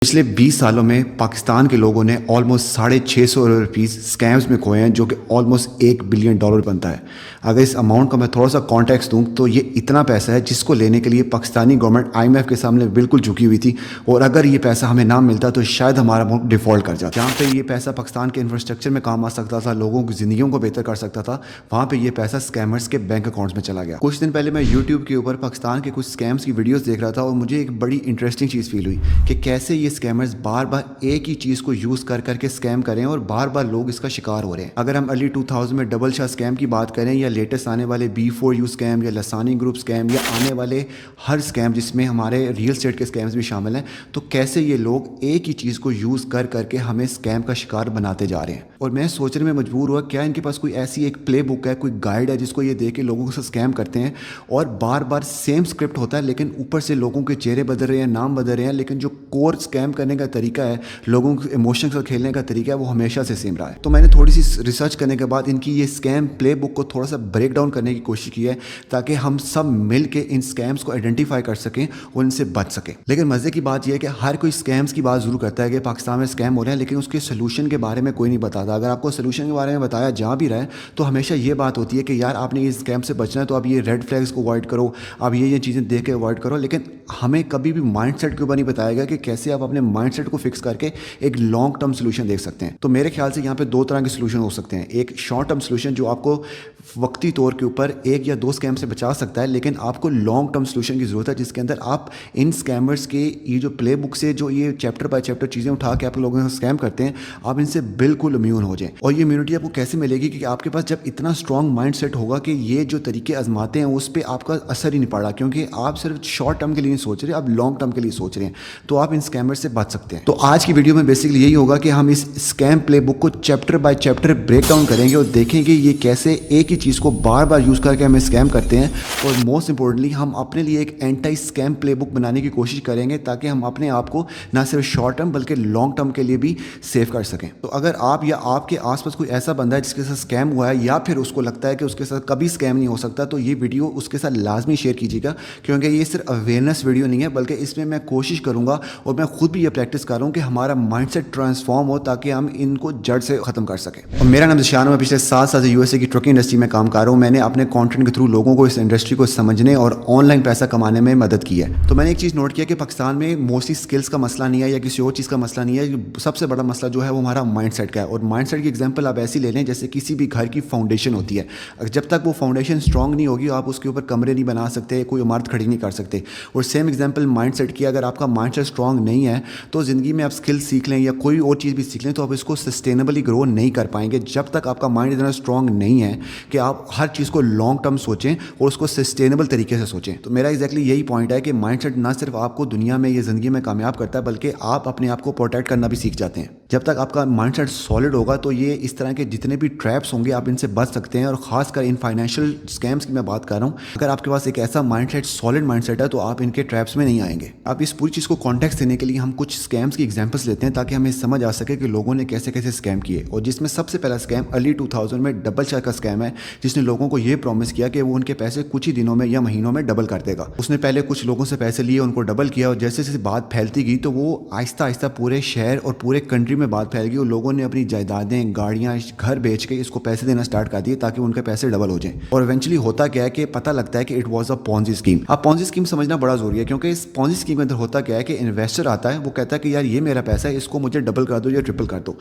پچھلے 20 سالوں میں پاکستان کے لوگوں نے آلموسٹ ₹650 اسکیمز میں کھوئے ہیں، جو کہ آلموسٹ $1 بلین بنتا ہے۔ اگر اس اماؤنٹ کا میں تھوڑا سا کانٹیکس دوں تو یہ اتنا پیسہ ہے جس کو لینے کے لیے پاکستانی گورنمنٹ IMF کے سامنے بالکل جھکی ہوئی تھی، اور اگر یہ پیسہ ہمیں نہ ملتا تو شاید ہمارا ملک ڈیفالٹ کر جاتا۔ جہاں پہ یہ پیسہ پاکستان کے انفراسٹرکچر میں کام آ سکتا تھا، لوگوں کی زندگیوں کو بہتر کر سکتا تھا، وہاں پہ یہ پیسہ اسکیمرز کے بینک اکاؤنٹس میں چلا گیا۔ کچھ دن پہلے میں یوٹیوب کے اوپر پاکستان کے کچھ اسکیمز کی ویڈیوز دیکھ رہا تھا، اور مجھے ایک بڑی انٹرسٹنگ چیز فیل ہوئی کہ کیسے یہ اسکیمرز بار بار ایک ہی چیز کو یوز کر کے اسکیم کریں، اور بار بار لوگ اس کا شکار ہو رہے ہیں۔ اگر ہم ارلی 2000 میں ڈبل شاہ اسکیم کی بات کریں، یا لیٹسٹ آنے والے B4U اسکیم، یا لسانی گروپ اسکیم، یا آنے والے ہر اسکیم جس میں ہمارے ریئل اسٹیٹ کے اسکیمز بھی شامل ہیں، تو کیسے یہ لوگ ایک ہی چیز کو یوز کر کے ہمیں اسکیم کا شکار بناتے جا رہے ہیں۔ اور میں سوچنے میں مجبور ہوا کیا ان کے پاس کوئی ایسی ایک پلے بک ہے، کوئی گائیڈ ہے جس کو یہ دے کے لوگوں سے اسکیم کرتے ہیں، اور بار بار سیم اسکرپٹ ہوتا ہے، لیکن اوپر سے لوگوں کے چہرے بدل رہے ہیں، نام بدل رہے ہیں، لیکن جو کور اسکیم کرنے کا طریقہ ہے، لوگوں کے ایموشنز کا کھیلنے کا طریقہ ہے، وہ ہمیشہ سے سیم رہا ہے۔ تو میں نے تھوڑی سی ریسرچ کرنے کے بعد ان کی یہ اسکیم پلے بک کو تھوڑا سا بریک ڈاؤن کرنے کی کوشش کی ہے، تاکہ ہم سب مل کے ان اسکیمز کو آئیڈینٹیفائی کر سکیں اور ان سے بچ سکیں۔ لیکن مزے کی بات یہ ہے کہ ہر کوئی اسکیمز کی بات ضرور کرتا ہے کہ پاکستان میں اسکیم ہو رہے ہیں، لیکن اس کے سلوشن کے بارے میں کوئی نہیں بتاتا۔ اگر آپ کو سلوشن کے بارے میں بتایا جا بھی رہا ہے تو ہمیشہ یہ بات ہوتی ہے کہ یار آپ نے اس اسکیم سے بچنا ہے تو اب یہ ریڈ فلیگز کو اوائڈ کرو، اب یہ چیزیں دیکھ کے اوائڈ کرو، لیکن ہمیں کبھی بھی مائنڈ سیٹ کے اوپر نہیں بتایا گیا کہ کیسے آپ اپنے مائنڈ سیٹ کو فکس کر کے ایک لانگ ٹرم سلوشن دیکھ سکتے ہیں۔ تو میرے خیال سے یہاں پہ دو طرح کے سلوشن ہو سکتے ہیں۔ ایک شارٹ ٹرم سلوشن جو آپ کو وقتی طور کے اوپر ایک یا دو اسکیم سے بچا سکتا ہے، لیکن آپ کو لانگ ٹرم سلوشن کی ضرورت ہے، جس کے اندر آپ ان اسکیمرز کے یہ جو پلے بک سے جو یہ چیپٹر بائی چیپٹر چیزیں اٹھا کے آپ لوگوں سے اسکیم کرتے ہیں، آپ ان سے بالکل امیون ہو جائیں۔ اور یہ امیونٹی آپ کو کیسے ملے گی؟ کہ آپ کے پاس جب اتنا اسٹرانگ مائنڈ سیٹ ہوگا کہ یہ جو طریقے آزماتے ہیں اس پہ آپ کا اثر ہی نہیں پڑ رہا، کیونکہ آپ صرف شارٹ ٹرم کے لیے نہیں سوچ رہے، آپ لانگ ٹرم کے لیے سوچ رہے ہیں، تو آپ ان اسکیمر سے بچ سکتے ہیں۔ تو آج کی ویڈیو میں بیسکلی یہی ہوگا کہ ہم اس اسکیم پلے بک کو chapter by chapter break down کریں گے، اور دیکھیں گے یہ کیسے ایک ہی چیز کو بار بار یوز کر کے ہمیں اسکیم کرتے ہیں، اور موسٹ امپورٹنٹلی ہم اپنے لیے ایک اینٹی اسکیم پلے بک بنانے کی کوشش کریں گے، تاکہ ہم اپنے آپ کو نہ صرف شارٹ ٹرم بلکہ لانگ ٹرم کے لیے بھی سیو کر سکیں۔ تو اگر آپ یا آپ کے آس پاس کوئی ایسا بندہ ہے جس کے ساتھ اسکیم ہوا ہے، یا پھر اس کو لگتا ہے کہ اس کے ساتھ کبھی اسکیم نہیں ہو سکتا، تو یہ ویڈیو اس کے ساتھ لازمی شیئر کیجیے گا، کیونکہ یہ صرف اویئرنیس ویڈیو نہیں ہے، بلکہ اس میں کوشش کروں گا اور میں خود بھی یہ پریکٹس کر رہا ہوں کہ ہمارا مائنڈ سیٹ ٹرانسفارم ہو، تاکہ ہم ان کو جڑ سے ختم کر سکیں۔ اور میرا نام ذیشان ہے، میں پچھلے 7 سال سے USA کی ٹرکنگ انڈسٹری میں کام کر رہا ہوں۔ میں نے اپنے کانٹینٹ کے تھرو لوگوں کو اس انڈسٹری کو سمجھنے اور آن لائن پیسہ کمانے میں مدد کی ہے۔ تو میں نے ایک چیز نوٹ کیا کہ پاکستان میں موسٹلی اسکلس کا مسئلہ نہیں ہے یا کسی اور چیز کا مسئلہ نہیں ہے، سب سے بڑا مسئلہ جو ہے وہ ہمارا مائنڈ سیٹ کا ہے۔ اور مائنڈ سیٹ کی ایگزامپل آپ ایسی لے لیں جیسے کسی بھی گھر کی فاؤنڈیشن ہوتی ہے، جب تک وہ فاؤنڈیشن اسٹرانگ نہیں ہوگی آپ اس کے اوپر کمرے نہیں بنا سکتے، کوئی عمارت کھڑی نہیں کر سکتے۔ اور سیم ایگزامپل مائنڈ سیٹ کی، اگر آپ کا مائنڈ سیٹ اسٹرانگ نہیں ہے تو زندگی میں آپ اسکل سیکھ لیں یا کوئی اور چیز بھی سیکھ لیں تو آپ اس کو سسٹینیبلی گرو نہیں کر پائیں گے، جب تک آپ کا مائنڈ اتنا اسٹرانگ نہیں ہے کہ آپ ہر چیز کو لانگ ٹرم سوچیں اور اس کو سسٹینیبل طریقے سے سوچیں۔ تو میرا ایگزیکٹلی یہی پوائنٹ ہے کہ مائنڈ سیٹ نہ صرف آپ کو دنیا میں یا زندگی میں کامیاب کرتا ہے، بلکہ آپ اپنے آپ کو پروٹیکٹ کرنا بھی سیکھ جاتے ہیں۔ جب تک آپ کا مائنڈ سیٹ سالڈ ہوگا تو یہ اس طرح کے جتنے بھی ٹریپس ہوں گے آپ ان سے بچ سکتے ہیں، اور خاص کر ان فائنینشیل اسکیمس کی میں بات کر رہا ہوں۔ اگر آپ کے پاس ایک ایسا mindset solid mindset ہے تو آپ ان کے ٹریپس میں نہیں آئیں گے۔ اب اس پوری چیز کو کانٹیکسٹ دینے کے لیے ہم کچھ اسکیمس کی ایگزامپلس لیتے ہیں، تاکہ ہمیں سمجھ آ سکے کہ لوگوں نے کیسے کیسے اسکیم کیے۔ اور جس میں سب سے پہلا اسکیم ارلی 2000 میں ڈبل شاہ کا اسکیم ہے، جس نے لوگوں کو یہ پرومس کیا کہ وہ ان کے پیسے کچھ ہی دنوں میں یا مہینوں میں ڈبل کر دے گا۔ اس نے پہلے کچھ لوگوں سے پیسے لیے، ان کو ڈبل کیا، اور جیسے جیسے بات پھیلتی گئی تو وہ آہستہ آہستہ پورے شہر اور پورے کنٹری میں بات پھیل گئی، اور لوگوں نے اپنی جائیدادیں، گاڑیاں، گھر بیچ کے اس کو پیسے دینا اسٹارٹ کر دیے تاکہ ان کے پیسے ڈبل ہو جائیں۔ اور ایونچولی ہوتا کیا ہے کہ پتہ لگتا ہے کہ اٹ واز اے پونزی اسکیم۔ اب پونزی اسکیم سمجھنا بڑا ضروری ہے، کیونکہ اس پونزی اسکیم کے اندر ہوتا کیا ہے کہ انویسٹر آتا ہے، وہ کہتا ہے کہ یار یہ میرا پیسہ ہے، اس کو مجھے ڈبل کر دو یا ٹرپل کر دو۔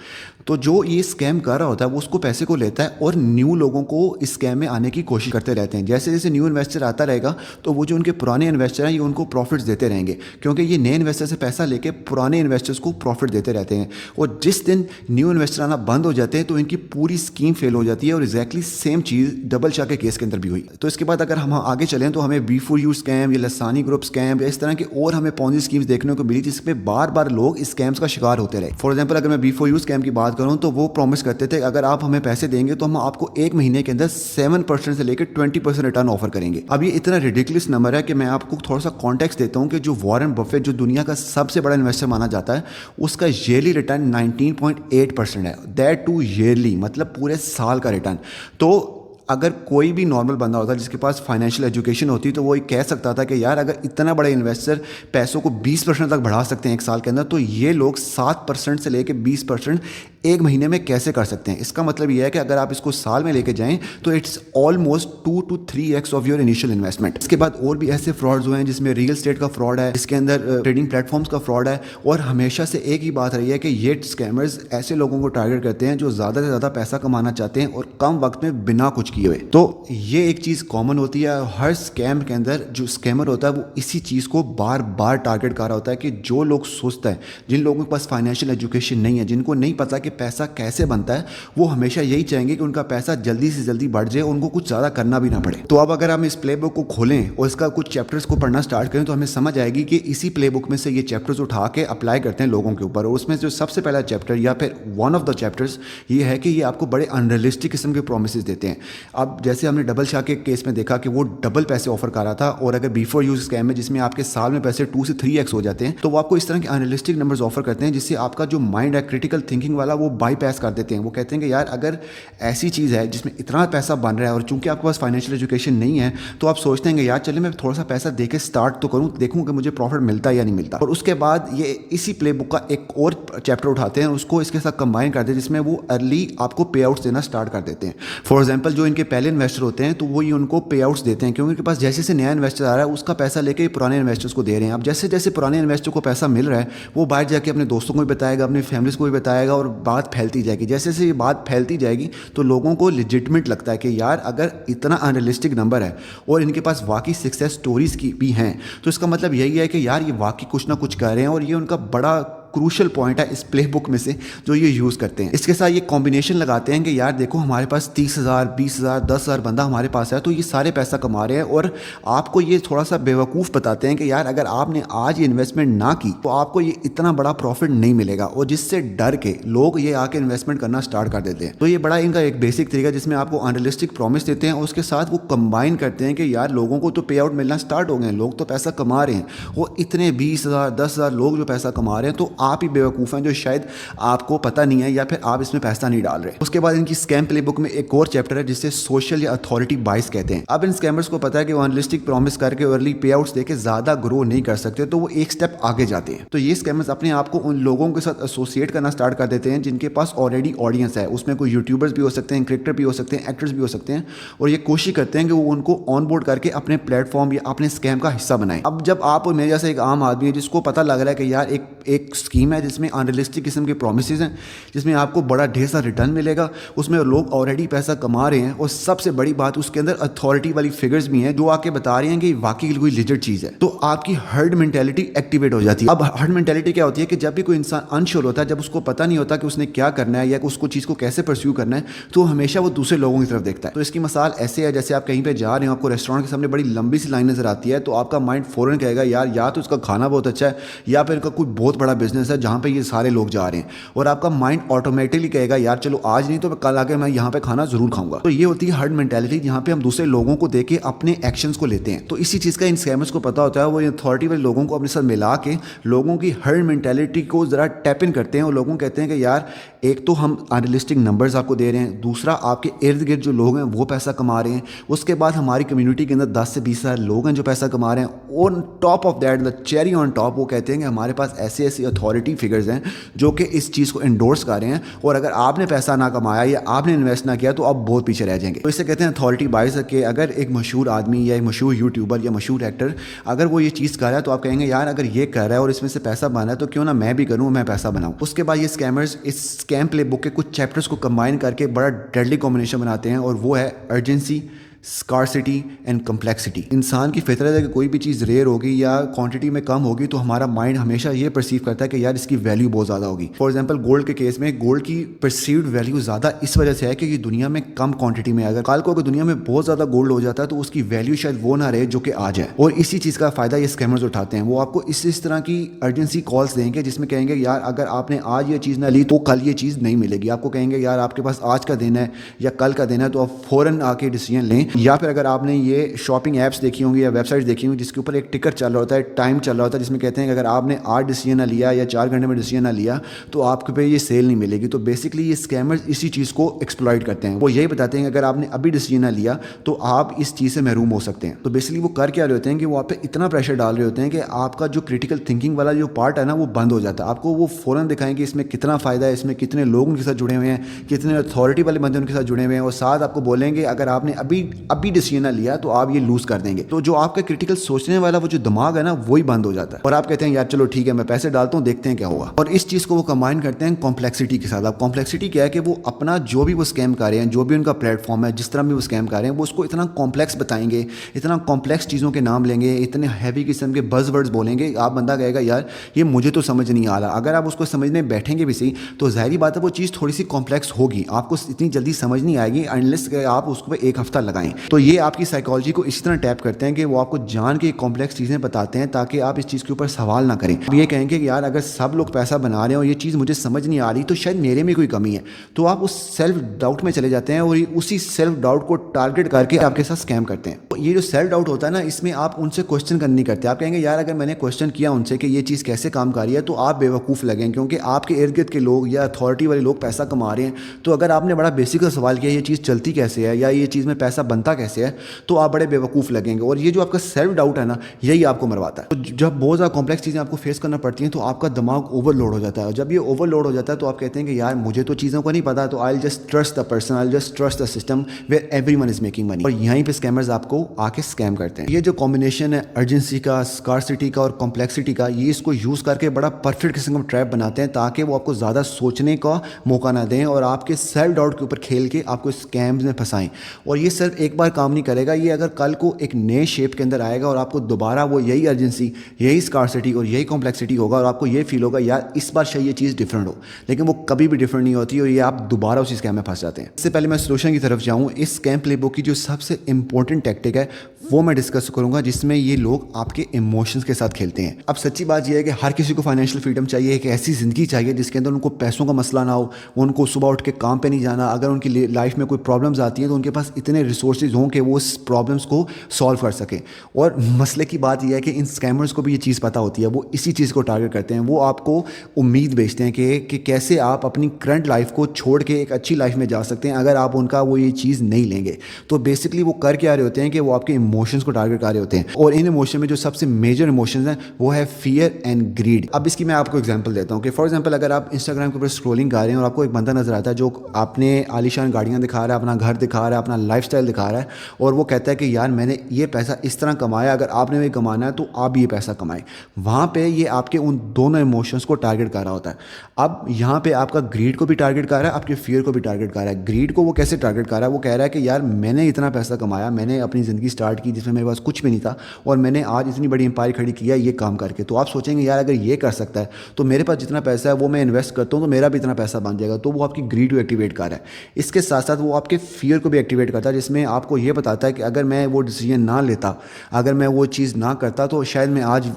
تو جو یہ اسکیم کر رہا ہوتا ہے وہ اس کو پیسے کو لیتا ہے اور نیو لوگوں کو اس اسکیم میں آنے کی کوشش کرتے رہتے ہیں۔ جیسے جیسے نیو انویسٹر آتا رہے گا تو وہ جو ان کے پرانے انویسٹر ہیں یہ ان کو پروفٹس دیتے رہیں گے، کیونکہ یہ نئے انویسٹر سے پیسہ لے کے پرانے انویسٹرز کو پروفٹ دیتے رہتے ہیں۔ اور جس دن نیو انویسٹر آنا بند ہو جاتے ہیں تو ان کی پوری اسکیم فیل ہو جاتی ہے، اور ایگزیکٹلی سیم چیز ڈبل شاہ کے کیس کے اندر بھی ہوئی۔ تو اس کے بعد اگر ہم آگے چلیں تو ہمیں B4U اسکیم یا لسانی گروپ اسکیم یا اس طرح کے اور ہمیں پونزی اسکیمز دیکھنے کو ملی، جس میں بار بار لوگ اس اسکیمز کا شکار ہوتے رہے۔ فار ایگزامپل اگر میں B4U اسکیم کی بات کروں تو وہ پرومس کرتے تھے اگر آپ ہمیں پیسے دیں گے تو ہم آپ کو ایک مہینے کے اندر 7% سے لے کے 20% ریٹرن آفر کریں گے۔ اب یہ اتنا ریڈیکولس نمبر ہے کہ میں آپ کو تھوڑا سا کانٹیکسٹ دیتا ہوں کہ جو وارن بفیٹ جو دنیا کا سب سے بڑا انویسٹر مانا جاتا ہے، اس کا ایئرلی ریٹرن 19.8% ہے، دیٹ ٹو ایئرلی، مطلب پورے سال کا ریٹرن۔ تو اگر کوئی بھی نارمل بندہ ہوتا جس کے پاس فائنینشیل ایجوکیشن ہوتی تو وہ یہ کہہ سکتا تھا کہ یار اگر اتنا بڑا انویسٹر پیسوں کو 20% تک بڑھا سکتے ہیں ایک سال کے اندر تو یہ لوگ 7% سے لے کے 20% ایک مہینے میں کیسے کر سکتے ہیں. اس کا مطلب یہ ہے کہ اگر آپ اس کو سال میں لے کے جائیں تو it's almost 2 to 3x of your initial investment. اس کے بعد اور بھی ایسے فرادز ہوئے ہیں جس میں ریئل اسٹیٹ کا فراڈ ہے, اس کے اندر ٹریڈنگ پلیٹ فارمز کا فراڈ ہے, اور ہمیشہ سے ایک ہی بات رہی ہے کہ یہ اسکیمرز ایسے لوگوں کو ٹارگیٹ کرتے ہیں جو زیادہ سے زیادہ پیسہ کمانا چاہتے ہیں اور کم وقت میں بنا کچھ کیے ہوئے. تو یہ ایک چیز کامن ہوتی ہے, ہر اسکیم کے اندر جو اسکیمر ہوتا ہے وہ اسی چیز کو بار بار ٹارگیٹ کر رہا ہوتا ہے کہ جو لوگ سست ہیں, جن لوگوں کے پاس فائنینشیل ایجوکیشن نہیں ہے, جن کو نہیں پتا کہ پیسہ کیسے بنتا ہے, وہ ہمیشہ یہی چاہیں گے کہ ان کا پیسہ جلدی سے جلدی بڑھ جائے, ان کو کچھ زیادہ کرنا بھی نہ پڑے. تو اب اگر ہم اس پلے بک کو کھولیں اور اس کا کچھ چیپٹرز کو پڑھنا سٹارٹ کریں تو ہمیں سمجھ آئے گی کہ اسی پلے بک میں سے یہ چیپٹرز اٹھا کے اپلائی کرتے ہیں لوگوں کے اوپر. اور اس میں جو سب سے پہلا چیپٹر یا پھر ون آف دا چیپٹرز یہ ہے کہ یہ آپ کو بڑے انریلسٹک قسم کے پرومسز دیتے ہیں. اب جیسے ہم نے ڈبل شاہ کے کیس میں دیکھا کہ وہ ڈبل پیسے آفر کر رہا تھا, اور اگر بیفور یوز اسکیم ہے جس میں آپ کے سال میں پیسے 2 سے 3x ہو جاتے ہیں, تو وہ آپ کو اس طرح کے انریلسٹک نمبرز آفر کرتے ہیں جس سے آپ کا جو مائنڈ ہے کریٹیکل تھنکنگ والا وہ بائی پاس کر دیتے ہیں. وہ کہتے ہیں کہ یار اگر ایسی چیز ہے جس میں اتنا پیسہ بن رہا ہے اور چونکہ آپ کے پاس فائنینشیل ایجوکیشن نہیں ہے تو آپ سوچتے ہیں کہ یار چلے میں تھوڑا سا پیسہ دے کے اسٹارٹ تو کروں, دیکھوں کہ مجھے پروفٹ ملتا ہے یا نہیں ملتا. اور اس کے بعد یہ اسی پلے بک کا ایک اور چیپٹر اٹھاتے ہیں, اس کو اس کے ساتھ کمبائن کرتے ہیں جس میں وہ ارلی آپ کو پے آؤٹس دینا اسٹارٹ کر دیتے ہیں. فار ایگزامپل جو ان کے پہلے انویسٹر ہوتے ہیں تو وہ ان کو پے آؤٹس دیتے ہیں کیونکہ ان کے پاس جیسے سے نیا انویسٹر آ رہا ہے اس کا پیسہ لے کے پرانے انویسٹرس کو دے رہے ہیں. اب جیسے جیسے پرانے انویسٹر کو پیسہ مل رہا ہے وہ باہر جا کے اپنے دوستوں کو بھی بتائے گا, اپنی فیملیز کو بھی بتائے گا, اور بات پھیلتی جائے گی. جیسے جیسے یہ بات پھیلتی جائے گی تو لوگوں کو لیجٹمیٹ لگتا ہے کہ یار اگر اتنا انریلسٹک نمبر ہے اور ان کے پاس واقعی سکسیس سٹوریز کی بھی ہیں تو اس کا مطلب یہی ہے کہ یار یہ واقعی کچھ نہ کچھ کر رہے ہیں, اور یہ ان کا بڑا کروشل پوائنٹ ہے اس پلے بک میں سے جو یہ یوز کرتے ہیں. اس کے ساتھ یہ کمبینیشن لگاتے ہیں کہ یار دیکھو ہمارے پاس 30,000 20,000 10,000 بندہ ہمارے پاس ہے تو یہ سارے پیسہ کما رہے ہیں, اور آپ کو یہ تھوڑا سا بیوقوف بتاتے ہیں کہ یار اگر آپ نے آج یہ انویسٹمنٹ نہ کی تو آپ کو یہ اتنا بڑا پروفٹ نہیں ملے گا, اور جس سے ڈر کے لوگ یہ آ کے انویسٹمنٹ کرنا اسٹارٹ کر دیتے ہیں. تو یہ بڑا ان کا ایک بیسک طریقہ جس میں آپ کو انریلسٹک پرومس دیتے ہیں اور اس کے ساتھ وہ کمبائن کرتے ہیں کہ یار لوگوں کو تو پے آؤٹ ملنا اسٹارٹ ہو گئے ہیں, لوگ تو پیسہ کما رہے ہیں, وہ اتنے 20,000 10,000 لوگ جو پیسہ کما رہے ہیں, تو آپ ہی بیوقوف ہیں جو شاید آپ کو پتہ نہیں ہے یا پھر آپ اس میں پیسہ نہیں ڈال رہے. اس کے بعد ان کی اسکیم پلے بک میں ایک اور چیپٹر ہے جسے سوشل یا اتھارٹی بائس کہتے ہیں. اب ان اسکیمرز کو پتہ ہے کہ وہ انریلسٹک پرومس کر کے ارلی پے آؤٹس دے کے زیادہ گرو نہیں کر سکتے, تو وہ ایک سٹیپ آگے جاتے ہیں. تو یہ اسکیمرز اپنے آپ کو ان لوگوں کے ساتھ ایسوسیٹ کرنا اسٹارٹ کر دیتے ہیں جن کے پاس آلریڈی آڈینس ہے. اس میں کوئی یوٹیوبرز بھی ہو سکتے ہیں, کرکٹر بھی ہو سکتے ہیں, ایکٹرز بھی ہو سکتے ہیں, اور یہ کوشش کرتے ہیں کہ وہ ان کو آن بورڈ کر کے اپنے پلیٹ فارم یا اپنے اسکیم کا حصہ بنائیں. اب جب آپ اور میرے جیسے ایک عام آدمی ہے جس کو پتہ لگ رہا ہے کہ یار ایک اسکیم ہے جس میں انریلسٹک قسم کے پرومسز ہیں, جس میں آپ کو بڑا ڈھیر سا ریٹرن ملے گا, اس میں لوگ آلریڈی پیسہ کما رہے ہیں, اور سب سے بڑی بات اس کے اندر اتھارٹی والی فگرز بھی ہیں جو آ کے بتا رہے ہیں کہ واقعی کوئی لیجٹ چیز ہے, تو آپ کی ہرڈ مینٹیلٹی ایکٹیویٹ ہو جاتی ہے. اب ہرڈ مینٹیلٹی کیا ہوتی ہے کہ جب بھی کوئی انسان انشور ہوتا ہے, جب اس کو پتہ نہیں ہوتا کہ اس نے کیا کرنا ہے یا اس کو چیز کو کیسے پرسیو کرنا ہے, تو ہمیشہ وہ دوسرے لوگوں کی طرف دیکھتا ہے. تو اس کی مثال ایسے ہے جیسے آپ کہیں پہ جا رہے ہیں, آپ کو ریسٹورینٹ کے سامنے بڑی لمبی سی لائن نظر آتی ہے, تو آپ کا مائنڈ فوراً کہے گا یار یا تو اس کا کھانا بہت اچھا ہے یا پھر ان کا کوئی بہت بڑا بزنس ہے جہاں پہ یہ سارے لوگ جا رہے ہیں, اور آپ کا مائنڈ آٹومیٹکلی کہے گا یار چلو آج نہیں تو کل آ کے میں یہاں پہ کھانا ضرور کھاؤں گا. تو یہ ہوتی ہے ہرڈ مینٹیلٹی جہاں پہ ہم دوسرے لوگوں کو دیکھ کے اپنے ایکشنز کو لیتے ہیں. تو اسی چیز کا ان اسکیمرز کو پتہ ہوتا ہے, وہ اتھارٹی والے لوگوں کو اپنے ساتھ ملا کے لوگوں کی ہرڈ مینٹیلٹی کو ذرا ٹیپ ان کرتے ہیں, اور لوگوں کہتے ہیں کہ یار ایک تو ہم انریلسٹک نمبرز آپ کو دے رہے ہیں, دوسرا آپ کے ارد گرد جو لوگ ہیں وہ پیسہ کما رہے ہیں, اس کے بعد ہماری کمیونٹی کے اندر 10 سے 20 ہزار لوگ ہیں جو پیسہ کما رہے ہیں, اور top of that the cherry on top وہ کہتے ہیں کہ ہمارے پاس ایسے اتھارٹی فگرز ہیں جو کہ اس چیز کو انڈورس کر رہے ہیں, اور اگر آپ نے پیسہ نہ کمایا یا آپ نے انویسٹ نہ کیا تو آپ بہت پیچھے رہ جائیں گے. تو اسے کہتے ہیں اتھارٹی بائز, کہ اگر ایک مشہور آدمی یا ایک مشہور یوٹیوبر یا مشہور ایکٹر اگر وہ یہ چیز کر رہا ہے تو آپ کہیں گے یار اگر یہ کر رہا ہے اور اس میں سے پیسہ بنا ہے تو کیوں نہ میں بھی کروں, میں پیسہ بناؤں. اس کے بعد یہ اسکیمرز اس اسکیم پلے بک کے کچھ چیپٹرز کو کمبائن کر کے بڑا ڈیڈلی کمبینیشن بناتے ہیں, اور وہ ہے ارجنسی, اسکارسٹی اینڈ کمپلیکسٹی. انسان کی فطرت ہے کہ کوئی بھی چیز ریئر ہوگی یا کوانٹٹی میں کم ہوگی تو ہمارا مائنڈ ہمیشہ یہ پرسیو کرتا ہے کہ یار اس کی ویلیو بہت زیادہ ہوگی. فار ایگزامپل گولڈ کے کیس میں گولڈ کی پرسیوڈ ویلیو زیادہ اس وجہ سے ہے کہ یہ دنیا میں کم کوانٹٹی میں, اگر کل کو اگر دنیا میں بہت زیادہ گولڈ ہو جاتا ہے تو اس کی ویلیو شاید وہ نہ رہے جو کہ آج ہے. اور اسی چیز کا فائدہ یہ اسکیمرز اٹھاتے ہیں, وہ آپ کو اس طرح کی ارجنسی کالس دیں گے جس میں کہیں گے یار اگر آپ نے آج یہ چیز نہ لی تو کل یہ چیز نہیں ملے گی. آپ کو کہیں گے یار آپ کے پاس آج کا دن ہے یا کل کا دن ہے, تو آپ فوراً آ کے ڈیسیجن لیں یا پھر اگر آپ نے یہ شاپنگ ایپس دیکھی ہوں گی یا ویب سائٹس دیکھی ہوں گی جس کے اوپر ایک ٹکر چل رہا ہوتا ہے, ٹائم چل رہا ہوتا ہے, جس میں کہتے ہیں کہ اگر آپ نے 8 ڈیسیجن نہ لیا یا 4 گھنٹے میں ڈیسیجن نہ لیا تو آپ کے پہ یہ سیل نہیں ملے گی. تو بیسکلی یہ اسکیمرز اسی چیز کو ایکسپلائٹ کرتے ہیں. وہ یہی بتاتے ہیں کہ اگر آپ نے ابھی ڈیسیجن نہ لیا تو آپ اس چیز سے محروم ہو سکتے ہیں. تو بیسکلی وہ کر کیا رہے ہوتے ہیں کہ وہ آپ پہ اتنا پریشر ڈال رہے ہوتے ہیں کہ آپ کا جو کریٹیکل تھنکنگ والا جو پارٹ ہے نا وہ بند ہو جاتا ہے. آپ کو وہ فوراً دکھائیں کہ اس میں کتنا فائدہ ہے, اس میں کتنے لوگ ان کے ساتھ جڑے ہوئے ہیں, کتنے اتھارٹی والے بندے ان کے ساتھ جڑے ہوئے ہیں, اور ساتھ آپ کو بولیں گے اگر آپ نے ابھی ڈیسیجن نہ لیا تو آپ یہ لوز کر دیں گے. تو جو آپ کا کریٹیکل سوچنے والا وہ جو دماغ ہے نا وہی بند ہو جاتا ہے, اور آپ کہتے ہیں یار چلو ٹھیک ہے میں پیسے ڈالتا ہوں دیکھتے ہیں کیا ہوگا. اور اس چیز کو وہ کمبائن کرتے ہیں کمپلیکسٹی کے ساتھ. اب کمپلیکسٹی کیا ہے کہ وہ اپنا جو بھی وہ اسکیم کر رہے ہیں, جو بھی ان کا پلیٹ فارم ہے, جس طرح بھی وہ اسکیم کر رہے ہیں, وہ اس کو اتنا کمپلیکس بتائیں گے, اتنا کمپلیکس چیزوں کے نام لیں گے, اتنے ہیوی قسم کے بز ورڈز بولیں گے. آپ بندہ کہے گا یار یہ مجھے تو سمجھ نہیں آ رہا. اگر آپ اس کو سمجھنے بیٹھیں گے بھی صحیح تو ظاہری بات ہے وہ چیز تھوڑی سی کمپلیکس ہوگی, آپ کو اتنی جلدی سمجھ نہیں آئے گی انلیس کہ آپ اس کو ایک ہفتہ لگائیں. تو یہ آپ کی سائیکالوجی کو اسی طرح ٹیپ کرتے ہیں کہ وہ آپ کو جان کے کمپلیکس چیزیں بتاتے ہیں تاکہ آپ اس چیز کے اوپر سوال نہ کریں. آپ یہ کہیں گے کہ یار اگر سب لوگ پیسہ بنا رہے ہیں اور یہ چیز مجھے سمجھ نہیں آ رہی تو شاید میرے میں کوئی کمی ہے. تو آپ اس سیلف ڈاؤٹ میں چلے جاتے ہیں اور اسی سیلف ڈاؤٹ کو ٹارگیٹ کر کے آپ کے ساتھ اسکیم کرتے ہیں. یہ جو سیلف ڈاؤٹ ہوتا ہے نا اس میں آپ ان سے کوشچن نہیں کرتے. آپ کہیں گے یار اگر میں نے کوشچن کیا ان سے کہ یہ چیز کیسے کام کر رہی ہے تو آپ بے وقوف لگیں, کیونکہ آپ کے ارد گرد کے لوگ یا اتھارٹی والے لوگ پیسہ کما رہے ہیں. تو اگر آپ نے بڑا بیسک کا سوال کیا یہ چیز چلتی کیسے ہے یا یہ چیز میں پیسہ بنتا کیسے ہے تو آپ بڑے بے وقوف لگیں گے. اور یہ جو آپ کا سیلف ڈاؤٹ ہے نا یہی آپ کو مرواتا ہے. تو جب بہت زیادہ کمپلیکس چیزیں آپ کو فیس کرنا پڑتی ہیں تو آپ کا دماغ اوور لوڈ ہو جاتا ہے. جب یہ اوور لوڈ ہو جاتا ہے تو آپ کہتے ہیں کہ یار مجھے تو چیزوں کو نہیں پتا, تو I just trust the person, I just trust the system where every one is making money. اور یہیں پہ اسکیمرز آپ کو آ کے اسکیم کرتے ہیں. یہ جو کمبینیشن ہے ارجنسی کا, اسکارسٹی کا اور کمپلیکسٹی کا, یہ اس کو یوز کر کے بڑا پرفیکٹ قسم کا ٹریپ بناتے ہیں تاکہ وہ آپ کو زیادہ سوچنے کا موقع نہ دیں اور آپ کے سیلف ڈاؤٹ کے اوپر کھیل کے آپ کو اسکیمز میں پھنسائیں. اور یہ صرف ایک بار کام نہیں کرے گا, یہ اگر کل کو ایک نئے شیپ کے اندر آئے گا اور آپ کو دوبارہ وہ یہی ارجنسی, یہی اسکارسٹی اور یہی کمپلیکسٹی ہوگا اور آپ کو یہ فیل ہوگا یار اس بار شاید یہ چیز ڈفرینٹ ہو, لیکن وہ کبھی بھی ڈفرینٹ نہیں ہوتی اور یہ آپ دوبارہ اسی اسکیم میں پھنس جاتے ہیں. اس سے پہلے میں سولوشن کی طرف جاؤں, اس اسکیم پلے بک کی جو سب سے امپورٹنٹ ٹیکٹک ہے وہ میں ڈسکس کروں گا جس میں یہ لوگ آپ کے ایموشنز کے ساتھ کھیلتے ہیں. اب سچی بات یہ ہے کہ ہر کسی کو فائنینشیل فریڈم چاہیے, ایک ایسی زندگی چاہیے جس کے اندر ان کو پیسوں کا مسئلہ نہ ہو, ان کو صبح اٹھ کے کام پہ نہیں جانا, اگر ان کی لائف میں کوئی پرابلمز آتی ہیں تو ان کے پاس اتنے ریسورسز ہوں کہ وہ اس پرابلمس کو سالو کر سکیں. اور مسئلے کی بات یہ ہے کہ ان اسکیمرز کو بھی یہ چیز پتہ ہوتی ہے, وہ اسی چیز کو ٹارگیٹ کرتے ہیں. وہ آپ کو امید بیچتے ہیں کہ کیسے آپ اپنی کرنٹ لائف کو چھوڑ کے ایک اچھی لائف میں جا سکتے ہیں اگر آپ ان کا وہ یہ چیز نہیں لیں گے. تو بیسکلی وہ کر کے آ رہے ہوتے ہیں کہ وہ آپ کے ایموشنز کو ٹارگیٹ کر رہے ہوتے ہیں. اور ان ایموشن میں جو سب سے میجر ایموشنز ہیں وہ ہے فیئر اینڈ گریڈ. اب اس کی میں آپ کو ایگزامپل دیتا ہوں کہ فار ایگزامپل اگر آپ انسٹاگرام کے اوپر اسکرولنگ کر رہے ہیں اور آپ کو ایک بندہ نظر آتا ہے جو آپ نے عالیشان گاڑیاں دکھا رہا ہے, اپنا گھر دکھا رہا ہے, اپنا لائف اسٹائل دکھا رہا ہے, اور وہ کہتا ہے کہ یار میں نے یہ پیسہ اس طرح کمایا, اگر آپ نے بھی کمانا ہے تو آپ بھی یہ پیسہ کمائیں. وہاں پہ یہ آپ کے ان دونوں ایموشنز کو ٹارگیٹ کر رہا ہوتا ہے. اب یہاں پہ آپ کا گریڈ کو بھی ٹارگیٹ کر رہا ہے, آپ کے فیئر کو بھی ٹارگیٹ کر رہا ہے. گریڈ کو وہ کیسے ٹارگیٹ کر رہا ہے, وہ کہہ رہا ہے کہ یار میں نے اتنا پیسہ کمایا, میں نے اپنی زندگی اسٹارٹ کی جس میں میرے پاس کچھ بھی نہیں تھا اور میں نے آج اتنی بڑی امپائر کھڑی کیا یہ کام کر کے. تو آپ سوچیں گے یار اگر یہ کر سکتا ہے تو میرے پاس جتنا پیسہ ہے وہ میں انویسٹ کرتا ہوں تو میرا بھی اتنا پیسہ بن جائے گا. تو وہ آپ کی گریڈ کو ایکٹیویٹ کر رہا ہے. اس کے ساتھ ساتھ وہ آپ کے فیئر کو بھی ایکٹیویٹ کرتا ہے جس میں آپ کو یہ بتاتا ہے کہ اگر میں وہ ڈیسیجن نہ لیتا, اگر میں وہ چیز نہ کرتا تو شاید میں آج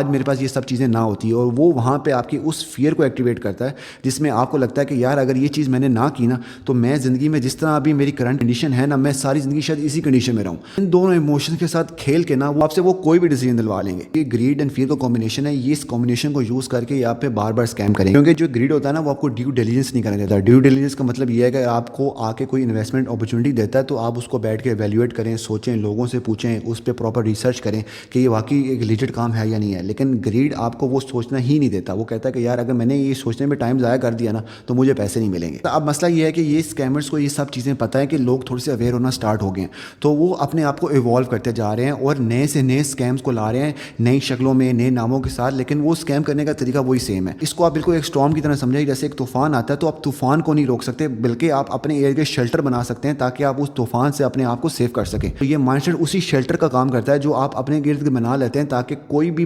میرے پاس یہ سب چیزیں نہ ہوتی. اور وہ وہاں پہ آپ کی اس فیئر کو ایکٹیویٹ کرتا ہے جس میں آپ کو لگتا ہے کہ یار اگر یہ چیز میں نے نہ کی نا تو میں زندگی میں جس طرح ابھی میری کرنٹ کنڈیشن ہے نا, میں ساری زندگی شاید اسی کنڈیشن میں رہوں. ان دونوں ایموشن کے ساتھ کھیل کے نا وہ آپ سے وہ کوئی بھی ڈیسیجن دلوا لیں گے. یہ گریڈ اینڈ فیئر کا کمبینیشن ہے, یہ اس کمبینیشن کو یوز کر کے یہ آپ پہ بار بار اسکیم کریں. کیونکہ جو گریڈ ہوتا ہے نا وہ آپ کو ڈیو ڈیلیجنس نہیں کرنے دیتا. ڈیو ڈیلیجنس کا مطلب یہ ہے کہ آپ کو آ کے کوئی انویسٹمنٹ اپرچونیٹی دیتا ہے تو آپ اس کو بیٹھ کے ایویلیویٹ کریں, سوچیں, لوگوں سے پوچھیں, اس پہ پراپر ریسرچ کریں کہ یہ واقعی ایک لیجٹ کام ہے یا نہیں ہے. لیکن گریڈ آپ کو وہ سوچنا ہی نہیں دیتا. وہ کہتا ہے کہ یار اگر میں نے یہ سوچنے میں ٹائم ضائع کر دیا نا تو مجھے پیسے نہیں ملیں گے. اب مسئلہ یہ ہے کہ یہ اسکیمرز کو یہ سب چیزیں پتہ ہے کہ لوگ تھوڑے سے اویئر ہونا اسٹارٹ ہو گئے ہیں, تو وہ اپنے آپ کو ایوالو کرتے جا رہے ہیں اور نئے سے نئے اسکیمز کو لا رہے ہیں, نئی شکلوں میں, نئے ناموں کے ساتھ. لیکن وہ اسکیم کرنے کا طریقہ وہی سیم ہے. اس کو آپ بالکل ایک اسٹارم کی طرح سمجھیں. جیسے ایک طوفان آتا ہے تو آپ طوفان کو نہیں روک سکتے بلکہ آپ اپنے ایئر کے شیلٹر بنا سکتے ہیں تاکہ آپ اس طوفان سے اپنے آپ کو سیو کر سکیں. تو یہ مائنڈ سیٹ اسی شیلٹر کا کام کرتا ہے جو آپ اپنے گرد بنا لیتے ہیں تاکہ کوئی بھی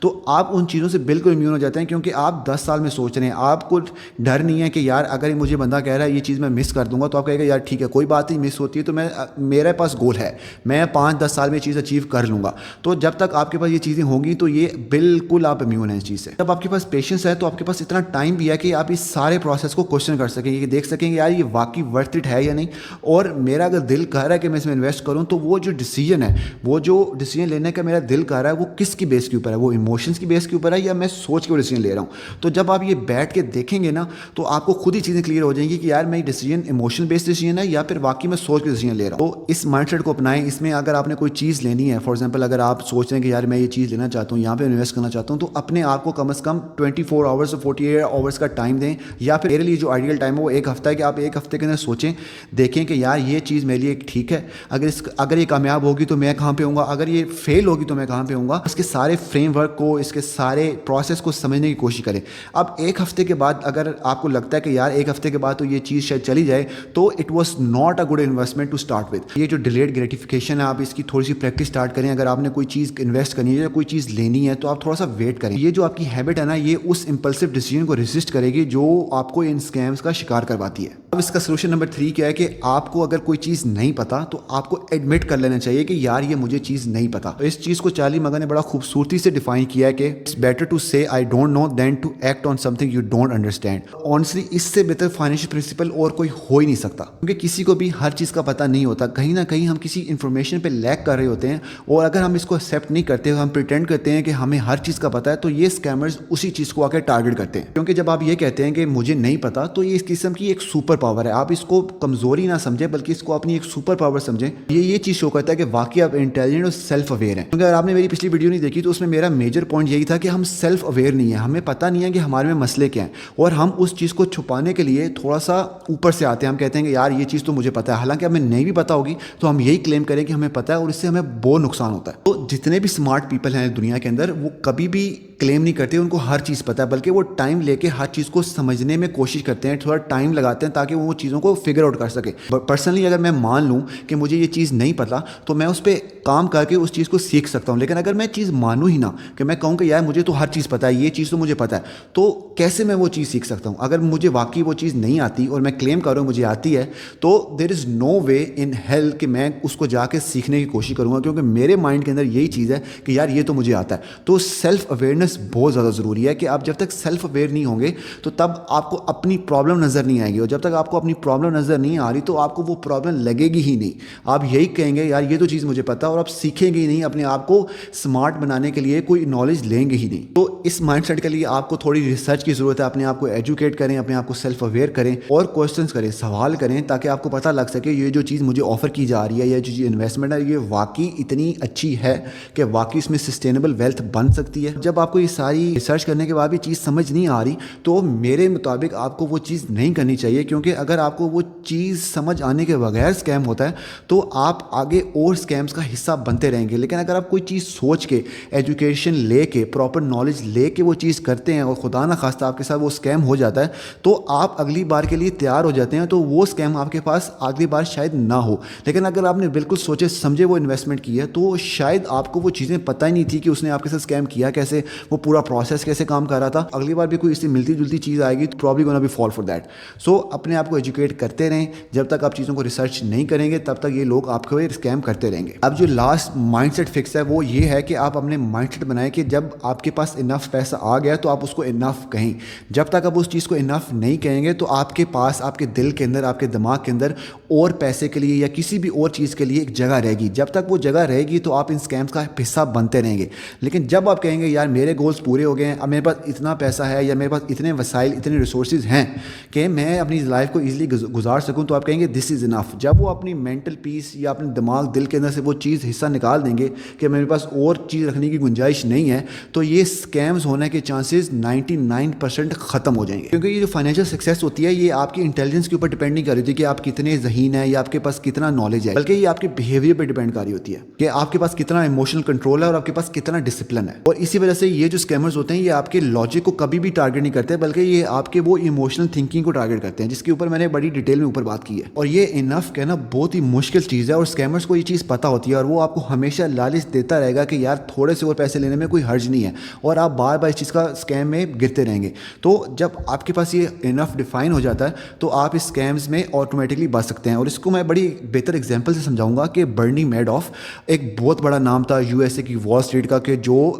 تو آپ ان چیزوں سے بالکل امیون ہو جاتے ہیں, کیونکہ آپ 10 سال میں سوچ رہے ہیں, آپ کو ڈر نہیں ہے کہ یار اگر مجھے بندہ کہہ رہا ہے یہ چیز میں مس کر دوں گا, تو آپ کہے گا یار ٹھیک ہے کوئی بات نہیں, مس ہوتی ہے تو میرے پاس گول ہے, میں 5-10 سال میں یہ چیز اچیو کر لوں گا. تو جب تک آپ کے پاس یہ چیزیں ہوں گی تو یہ بالکل آپ امیون ہیں اس چیز سے. جب آپ کے پاس پیشنس ہے تو آپ کے پاس اتنا ٹائم بھی ہے کہ آپ اس سارے پروسیس کو کوشچن کر سکیں, یہ دیکھ سکیں کہ یار یہ واقعی ورتھ اٹ ہے یا نہیں, اور میرا اگر دل کہہ رہا ہے کہ میں اس میں انویسٹ کروں تو وہ جو ڈیسیجن ہے, وہ جو ڈیسیجن لینے کا میرا دل کہہ رہا ہے, وہ کس کی بیس کے اوپر ہے, وہ ایموشنس کی بیس کے اوپر ہے یا میں سوچ کے وہ ڈیسیجن لے رہا ہوں. تو جب آپ یہ بیٹھ کے دیکھیں گے نا تو آپ کو خود ہی چیزیں کلیئر ہو جائیں گی کہ یار میں یہ ڈیسیجن ایموشن بیسڈ ڈیسیجن ہے یا پھر واقعی میں سوچ کے ڈیسیجن لے رہا ہوں. تو اس مائنڈ سیٹ کو اپنائیں. اس میں اگر آپ نے کوئی چیز لینی ہے, فار ایگزامپل اگر آپ سوچ رہے ہیں کہ یار میں یہ چیز لینا چاہتا ہوں, یہاں پہ انویسٹ کرنا چاہتا ہوں, تو اپنے آپ کو کم از کم 24 آورس سے 48 آورس کا ٹائم دیں, یا پھر میرے لیے جو آئیڈیل ٹائم ہے وہ ایک ہفتہ ہے کہ آپ ایک ہفتے کے اندر سوچیں, دیکھیں کہ یار یہ چیز میرے لیے ٹھیک ہے, اگر یہ کامیاب ہوگی تو میں کہاں پہ ہوں گا, اگر یہ فیل ہوگی تو میں کہاں پہ ہوں گا. اس کے سارے فریم ورک کو, اس کے سارے پروسیس کو سمجھنے کی کوشش کریں. اب ایک ہفتے کے بعد اگر آپ کو لگتا ہے کہ یار ایک ہفتے کے بعد تو یہ چیز شاید چلی جائے, تو it was not a good investment to start with. یہ جو ڈیلیڈ گریٹیفیکیشن ہے, آپ اس کی تھوڑی سی پریکٹس اسٹارٹ کریں. اگر آپ نے کوئی چیز انویسٹ کرنی ہے یا کوئی چیز لینی ہے تو آپ تھوڑا سا ویٹ کریں. یہ جو آپ کی ہیبٹ ہے نا, یہ اس امپلسو ڈیسیجن کو ریزسٹ کرے گی جو آپ کو ان اسکیمز کا شکار کرواتی ہے. اب اس کا سولوشن نمبر 3 کیا ہے کہ آپ کو اگر کوئی چیز نہیں پتا تو آپ کو ایڈمٹ کر لینا چاہیے کہ یار یہ مجھے چیز نہیں پتا. اس چیز کو چارلی مگن نے بڑا خوبصورتی سے ڈیفائن کیا ہے کہ it's better to say I don't know then to act on something you don't understand. Honestly اس سے بہتر فائنینشیل پرنسپل اور کوئی ہو ہی نہیں سکتا, کیونکہ کسی کو بھی ہر چیز کا پتہ نہیں ہوتا. کہیں نہ کہیں ہم کسی انفارمیشن پہ لیک کر رہے ہوتے ہیں, اور اگر ہم اس کو ایکسیپٹ نہیں کرتے, ہم پریٹینڈ کرتے ہیں کہ ہمیں ہر چیز کا پتہ ہے, تو یہ اسکیمرز اسی چیز کو آ کے ٹارگیٹ کرتے ہیں. کیونکہ جب آپ یہ کہتے ہیں کہ مجھے نہیں پتا, تو یہ اس قسم کی ایک سپر پاور ہے. آپ اس کو کمزوری نہ سمجھیں بلکہ اس کو اپنی ایک سپر پاور سمجھیں. یہ چیز شو کرتا ہے کہ واقعی آپ انٹیلیجنٹ اور سیلف اویئر ہیں. کیونکہ اگر آپ نے میری پچھلی ویڈیو نہیں دیکھی تو اس میں میرا میجر پوائنٹ یہی تھا کہ ہم سیلف اویئر نہیں ہیں, ہمیں پتہ نہیں ہے کہ ہمارے میں مسئلے کیا ہیں, اور ہم اس چیز کو چھپانے کے لیے تھوڑا سا اوپر سے آتے ہیں. ہم کہتے ہیں کہ یار یہ چیز تو مجھے پتہ ہے, حالانکہ ہمیں نہیں بھی پتہ ہوگی تو ہم یہی کلیم کریں کہ ہمیں پتہ ہے, اور اس سے ہمیں بہت نقصان ہوتا ہے. تو جتنے بھی اسمارٹ پیپل ہیں دنیا کے اندر, وہ کبھی بھی کلیم نہیں کرتے ان کو ہر چیز پتہ ہے, بلکہ وہ ٹائم لے کے ہر چیز کو سمجھنے میں کوشش کرتے ہیں, تھوڑا ٹائم لگاتے ہیں تاکہ وہ چیزوں کو فگر آؤٹ کر سکے. پرسنلی اگر میں مان لوں کہ مجھے یہ چیز نہیں پتہ تو میں اس پہ کام کر کے اس چیز کو سیکھ سکتا ہوں. لیکن اگر میں چیز مانوں ہی نہ, کہ میں کہوں کہ یار مجھے تو ہر چیز پتہ ہے, یہ چیز تو مجھے پتہ ہے, تو کیسے میں وہ چیز سیکھ سکتا ہوں؟ اگر مجھے واقعی وہ چیز نہیں آتی اور میں کلیم کر رہا ہوں مجھے آتی ہے, تو دیر از نو وے ان ہیل کہ میں اس کو جا کے سیکھنے کی کوشش کروں گا, کیونکہ میرے مائنڈ کے اندر یہی چیز ہے کہ یار یہ تو مجھے آتا ہے. تو سیلف اویئرنیس بہت زیادہ ضروری ہے کہ آپ جب تک سیلف اویئر نہیں ہوں گے تو تب آپ کو اپنی پرابلم نظر نہیں آئے گی, اور جب تک آپ کو اپنی پرابلم نظر نہیں آ رہی تو آپ کو وہ پرابلم لگے گی ہی نہیں. آپ یہی کہیں گے یار یہ تو چیز مجھے پتہ, اور آپ سیکھیں گے ہی نہیں, اپنے آپ کو اسمارٹ بنانے کے لیے کوئی نالج لیں گے ہی نہیں. تو اس مائنڈ سیٹ کے لیے آپ کو تھوڑی ریسرچ کی ضرورت ہے. اپنے آپ کو ایجوکیٹ کریں, اپنے آپ کو سیلف اویئر کریں, اور کوشچنس کریں, سوال کریں, تاکہ آپ کو پتہ لگ سکے یہ جو چیز مجھے آفر کی جا رہی ہے, یا جو انویسٹمنٹ ہے, یہ واقعی اتنی اچھی ہے کہ واقعی اس میں سسٹینیبل ویلتھ بن سکتی ہے. جب آپ کو یہ ساری ریسرچ کرنے کے بعد بھی چیز سمجھ نہیں آ رہی تو میرے مطابق آپ کو وہ چیز نہیں کرنی چاہیے, کیونکہ اگر آپ کو وہ چیز سمجھ آنے کے بغیر اسکیم ہوتا ہے تو آپ آگے اور اسکیمز کا حصہ بنتے رہیں گے. لیکن اگر آپ کوئی چیز سوچ کے, ایجوکیشن لے کے, پراپر نالج لے کے وہ چیز کرتے ہیں, اور خدا نہ خواستہ آپ کے ساتھ وہ اسکیم ہو جاتا ہے, تو آپ اگلی بار کے لیے تیار ہو جاتے ہیں, تو وہ اسکیم آپ کے پاس اگلی بار شاید نہ ہو. لیکن اگر آپ نے بالکل سوچے سمجھے وہ انویسٹمنٹ کی ہے, تو شاید آپ کو وہ چیزیں پتہ ہی نہیں تھی کہ اس نے آپ کے ساتھ اسکیم کیا کیسے, وہ پورا پروسیس کیسے کام کر رہا تھا. اگلی بار بھی کوئی اس سے ملتی جلتی چیز آئے گی تو probably gonna be fall for that. So اپنے آپ کو ایجوکیٹ کرتے رہیں. جب تک آپ چیزوں کو ریسرچ نہیں کریں گے تب تک یہ لوگ آپ کو اسکیم کرتے رہیں گے. اب جو لاسٹ مائنڈ سیٹ فکس ہے وہ یہ ہے کہ آپ اپنے مائنڈ سیٹ بنائیں کہ جب آپ کے پاس انف پیسہ آ گیا تو آپ اس کو انف کہیں. جب تک آپ اس چیز کو انف نہیں کہیں گے تو آپ کے پاس, آپ کے دل کے اندر, آپ کے دماغ کے اندر اور پیسے کے لیے یا کسی بھی اور چیز کے لیے ایک جگہ رہے گی. جب تک وہ جگہ رہے گی تو آپ ان اسکیمس کا حصہ بنتے رہیں گے. لیکن جب آپ کہیں گے یار میرے گولز پورے ہو گئے ہیں, اب میرے پاس اتنا پیسہ ہے یا میرے پاس اتنے وسائل, اتنے ریسورسز ہیں کہ میں اپنی لائف کو ایزیلی گزار سکوں, تو آپ کہیں گے دس از انف. جب وہ اپنی مینٹل پیس یا اپنے دماغ, دل کے اندر سے وہ چیز حصہ نکال دیں گے کہ میرے پاس اور چیز رکھنے کی گنجائش نہیں ہے, تو یہ اسکیمز ہونے کے چانسز 99% ختم ہو جائیں گے. کیونکہ یہ جو فائنینشیل سکسیس ہوتی ہے یہ آپ کی انٹیلیجنس کے اوپر ڈیپینڈ نہیں کر رہی ہوتی کہ آپ کتنے ذہین ہیں یا آپ کے پاس کتنا نالج ہے, بلکہ یہ آپ کے بیہیویئر پہ ڈیپینڈ کر رہی ہوتی ہے کہ آپ کے پاس کتنا ایموشنل کنٹرول ہے اور آپ کے پاس کتنا ڈسپلن ہے. اور اسی وجہ سے یہ جو اسکیمرز ہوتے ہیں یہ آپ کے لاجک کو کبھی بھی ٹارگیٹ نہیں کرتے, بلکہ یہ آپ کے وہ ایموشنل تھنکنگ کو ٹارگیٹ کرتے ہیں, جس کے اوپر میں نے بڑی ڈیٹیل میں اوپر بات کی ہے. اور یہ انف کہنا بہت ہی مشکل چیز ہے, اور اسکیمرز کو یہ چیز پتہ ہوتی ہے, اور وہ آپ کو ہمیشہ لالچ دیتا رہے گا کہ یار تھوڑے سے اور پیسے لینے میں کوئی حرج نہیں ہے, اور آپ بار بار اس چیز کا اسکیم میں گرتے رہیں گے. تو جب آپ کے پاس یہ انف ڈیفائن ہو جاتا ہے تو آپ اس اسکیمز میں آٹومیٹکلی بچ سکتے ہیں. اور اس کو میں بڑی بہتر ایگزامپل سے سمجھاؤں گا کہ برنی میڈوف ایک بہت بڑا نام تھا یو ایس اے کی وال اسٹریٹ کا, کہ جو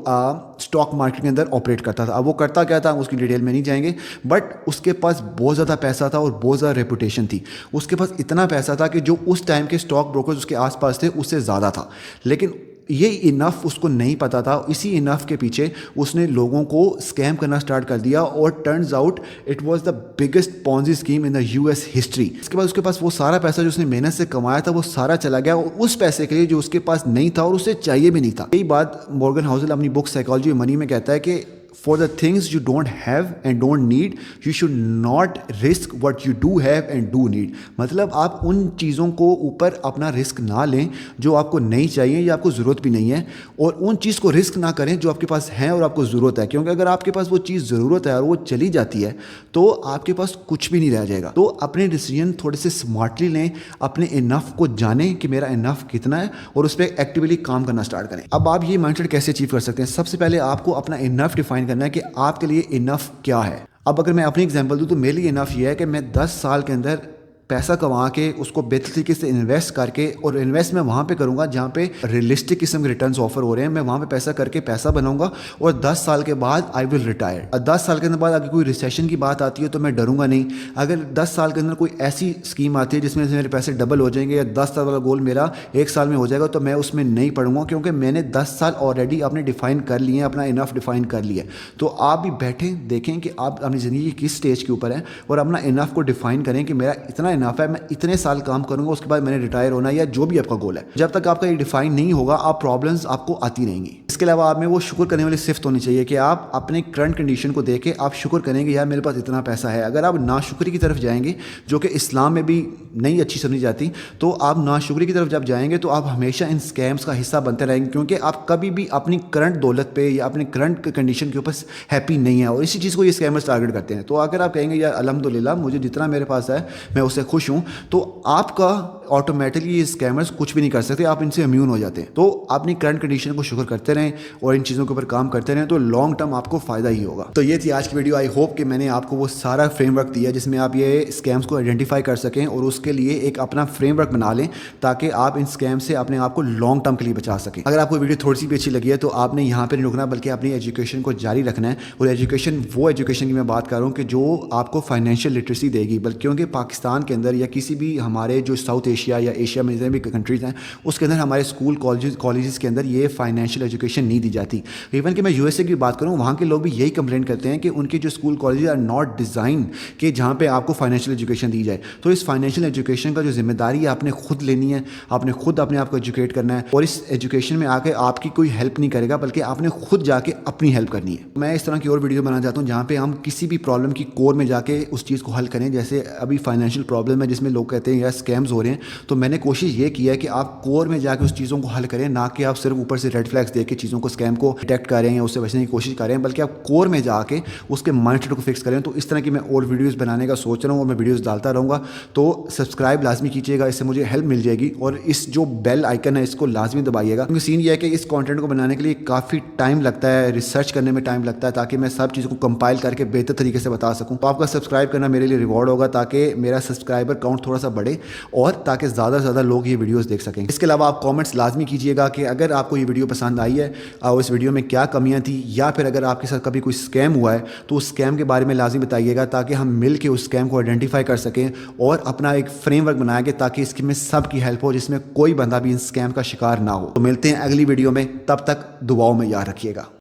اسٹاک مارکیٹ کے اندر آپریٹ کرتا تھا. اب وہ کرتا کیا تھا اس کی ڈیٹیل میں نہیں جائیں گے, بٹ اس کے پاس بہت زیادہ پیسہ تھا اور بہت زیادہ ریپوٹیشن تھی. اس کے پاس اتنا پیسہ تھا کہ جو اس ٹائم کے اسٹاک بروکرز اس کے آس پاس تھے اس سے زیادہ تھا. لیکن یہ انف اس کو نہیں پتا تھا. اسی انف کے پیچھے اس نے لوگوں کو اسکیم کرنا اسٹارٹ کر دیا, اور turns out it was the biggest Ponzi scheme in the U S history. اس کے بعد اس کے پاس وہ سارا پیسہ جو اس نے محنت سے کمایا تھا وہ سارا چلا گیا, اور اس پیسے کے لیے جو اس کے پاس نہیں تھا اور اسے چاہیے بھی نہیں تھا. یہی بات مورگن ہاؤزل اپنی بک سائیکالوجی منی میں کہتا ہے کہ for the things you don't have and don't need, you should not risk what you do have and do need. مطلب آپ ان چیزوں کو اوپر اپنا رسک نہ لیں جو آپ کو نہیں چاہیے یا آپ کو ضرورت بھی نہیں ہے, اور ان چیز کو رسک نہ کریں جو آپ کے پاس ہیں اور آپ کو ضرورت ہے. کیونکہ اگر آپ کے پاس وہ چیز ضرورت ہے اور وہ چلی جاتی ہے تو آپ کے پاس کچھ بھی نہیں رہ جائے گا. تو اپنے ڈیسیجن تھوڑے سے اسمارٹلی لیں, اپنے انف کو جانیں کہ میرا انف کتنا ہے, اور اس پہ ایکٹیولی کام کرنا اسٹارٹ کریں. اب آپ یہ مائنڈ سیٹ کیسے اچیو کر سکتے ہیں؟ سب سے پہلے آپ کو اپنا انف ڈیفائن کرنا ہے کہ آپ کے لیے انف کیا ہے. اب اگر میں اپنی ایگزامپل دوں تو میرے لیے انف یہ ہے کہ میں 10 سال کے اندر پیسہ کما کے اس کو بہتر طریقے سے انویسٹ کر کے, اور انویسٹ میں وہاں پہ کروں گا جہاں پہ ریئلسٹک قسم کے ریٹرنز آفر ہو رہے ہیں. میں وہاں پہ پیسہ کر کے پیسہ بناؤں گا, اور 10 سال کے بعد آئی ول ریٹائر. 10 سال کے اندر بعد اگر کوئی ریسیشن کی بات آتی ہے تو میں ڈروں گا نہیں. اگر 10 سال کے اندر کوئی ایسی اسکیم آتی ہے جس میں سے میرے پیسے ڈبل ہو جائیں گے, یا 10 سال والا گول میرا 1 سال میں ہو جائے گا, تو میں اس میں نہیں پڑوں گا, کیونکہ میں نے 10 سال آلریڈی آپ نے ڈیفائن کر لیے ہیں, اپنا انف ڈیفائن کر لیا ہے. تو آپ بھی بیٹھیں دیکھیں کہ آپ اپنی زندگی کس اسٹیج کے اوپر ہیں, اور اپنا انف کو ڈیفائن کریں کہ میرا اتنا انف ہے, میں اتنے سال کام کروں گا, اس کے بعد میں نے ریٹائر ہونا, یا جو بھی آپ کا گول ہے. جب تک آپ کا یہ ڈیفائن نہیں ہوگا آپ پرابلمز آپ کو آتی رہیں گی. اس کے علاوہ آپ میں وہ شکر کرنے والی صفت ہونی چاہیے کہ آپ اپنے کرنٹ کنڈیشن کو دیکھ کے آپ شکر کریں گے یار میرے پاس اتنا پیسہ ہے. اگر آپ ناشکری کی طرف جائیں گے, جو کہ اسلام میں بھی نہیں اچھی سمجھی جاتی, تو آپ ناشکری کی طرف جب جائیں گے تو آپ ہمیشہ ان اسکیمز کا حصہ بنتے رہیں گے, کیونکہ آپ کبھی بھی اپنی کرنٹ دولت پہ یا اپنے کرنٹ کنڈیشن کے اوپر ہیپی نہیں ہیں, اور اسی چیز کو یہ اسکیمرز ٹارگیٹ کرتے ہیں. تو اگر آپ کہیں گے یار الحمدللہ مجھے جتنا میرے پاس ہے میں اس سے خوش ہوں, تو آپ کا آٹومیٹکلی یہ اسکیمرز کچھ بھی نہیں کر سکتے, آپ ان سے امیون ہو جاتے ہیں. تو اپنی کرنٹ کنڈیشن کو شکر کرتے رہیں اور ان چیزوں کے اوپر کام کرتے رہیں, تو لانگ ٹرم آپ کو فائدہ ہی ہوگا. تو یہ تھی آج کی ویڈیو. آئی ہوپ کہ میں نے آپ کو وہ سارا فریم ورک دیا جس میں آپ یہ اسکیمز کو آئیڈینٹیفائی کر سکیں, اور اس کے لیے ایک اپنا فریم ورک بنا لیں تاکہ آپ ان اسکیم سے اپنے آپ کو لانگ ٹرم کے لیے بچا سکیں. اگر آپ کو ویڈیو تھوڑی سی بھی اچھی لگی ہے تو آپ نے یہاں پہ نہیں رکنا, بلکہ اپنی ایجوکیشن کو جاری رکھنا ہے. اور ایجوکیشن وہ ایجوکیشن کی میں بات کر رہا ہوں کہ جو آپ کو فائنینشیل لٹریسی دے گی, بلکہ کیونکہ پاکستان کے اندر یا کسی بھی ہمارے جو ساؤتھ ایشیا یا ایشیا میں جتنے بھی کنٹریز ہیں اس کے اندر ہمارے اسکول کالجز کے اندر یہ فائنینشیل ایجوکیشن نہیں دی جاتی. ایون کہ میں یو ایس اے کی بات کروں, وہاں کے لوگ بھی یہی کمپلین کرتے ہیں کہ ان کے جو school colleges are not design کہ جہاں پہ آپ کو فائنینشیل ایجوکیشن دی جائے. تو اس فائنینشیل ایجوکیشن کا جو ذمہ داری ہے آپ نے خود لینی ہے, آپ نے خود اپنے آپ کو ایجوکیٹ کرنا ہے, اور اس ایجوکیشن میں آ کے آپ کی کوئی ہیلپ نہیں کرے گا, بلکہ آپ نے خود جا کے اپنی ہیلپ کرنی ہے. میں اس طرح کی اور ویڈیو بنانا چاہتا ہوں جہاں پہ ہم کسی بھی پرابلم کی کور میں جا کے اس چیز کو حل کریں. جیسے ابھی فائنینشیل پرابلم ہے جس میں لوگ کہتے ہیں یا اسکیمز ہو رہے ہیں, تو میں نے کوشش یہ کی ہے کہ آپ کور میں جا کے اس چیزوں کو حل کریں, نہ کہ آپ صرف اوپر سے ریڈ فلیگس دے کے چیزوں کو اسکیم کو ڈیٹیکٹ کریں یا اس سے بچنے کی کوشش کریں, بلکہ آپ کور میں جا کے اس کے مائنڈ سیٹ کو فکس کریں. تو اس طرح کی میں اور ویڈیوز بنانے کا سوچ رہا ہوں, اور میں ویڈیوز ڈالتا رہوں گا. تو سبسکرائب لازمی کیجیے گا, اس سے مجھے ہیلپ مل جائے گی, اور اس جو بیل آئکن ہے اس کو لازمی دبائیے گا, کیونکہ سین یہ ہے کہ اس کانٹینٹ کو بنانے کے لیے کافی ٹائم لگتا ہے, ریسرچ کرنے میں ٹائم لگتا ہے, تاکہ میں سب چیزوں کو کمپائل کر کے بہتر طریقے سے بتا سکوں. تو آپ کا سبسکرائب کرنا میرے لیے ریوارڈ ہوگا, تاکہ میرا سبسکرائبر کاؤنٹ تھوڑا سا بڑھے, اور تاکہ زیادہ سے زیادہ لوگ یہ ویڈیوز دیکھ سکیں. اس کے علاوہ آپ کامنٹس لازمی کیجیے گا کہ اگر آپ کو یہ ویڈیو پسند آئی ہے, اس ویڈیو میں کیا کمیاں تھیں, یا پھر اگر آپ کے ساتھ کبھی کوئی اسکیم ہوا ہے تو اس اسکیم کے بارے میں لازمی بتائیے گا, تاکہ ہم مل کے اس اسکیم کو آئیڈینٹیفائی کر سکیں اور اپنا ایک فریم ورک بنائیں گے تاکہ اس میں سب کی ہیلپ ہو, جس میں کوئی بندہ بھی ان اسکیم کا شکار نہ ہو. تو ملتے ہیں اگلی ویڈیو میں, تب تک دعاؤں میں یاد رکھیے گا.